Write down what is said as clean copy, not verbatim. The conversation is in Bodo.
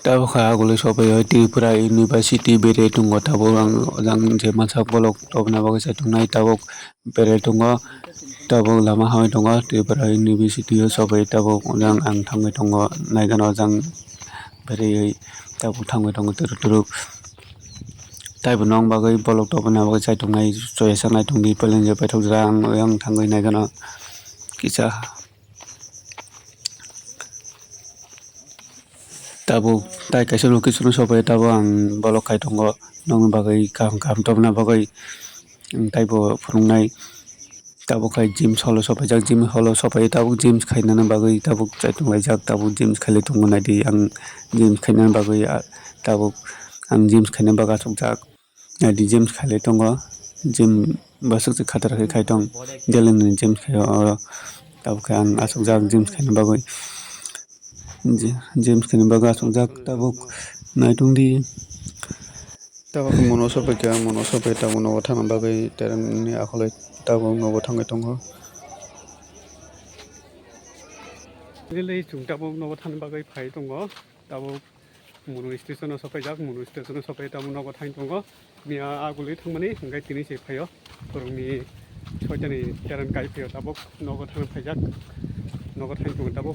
Tabo kha agule sobai Tripura University bere tungo tabo ang je masa bolok tobna bagai sai tungnai tabo bere tungo tabo lama hai tungo Tripura University sobai tabo ang thangbai tungo naigano jang bere tabo thangbai tungo turuk taibo nong bagai bolok tobna bagai sai tungnai choya sangnai tungni peleng je paithok ang thangbai naigano kisa tabo tai kaisa location sobai tabo ang bolok kai tongo nong bagai kam tobna bagai taibo phunungnai tabo kai gym solo sobai jak gym holo sobai tabo gym khainani bagai tabo chaitung laijak tabo gym khailai tongo naidi ang gym khainani bagai tabo ang gym khaina baga achukjak naidi gym khailai tongo gym basukje khatar khai khaitong delini gym khaio tabo khai ang achukjak gym khaina bagui James khaina baga achukjak tabuk naitungdi tabuk mono sobai tabo nogo thangna bagui teremni akhulai tabo nogo thangai tongo Nilai chung tabo nogo thangna bagui phai tongo tabo mono station sobai jak mono station sobai tabo nogo thang tongo mia agului thangmani hingkai tini se phaio borokni soitani terem kai phaio tabo nogo thangna phaijak nogo thang tongo tabo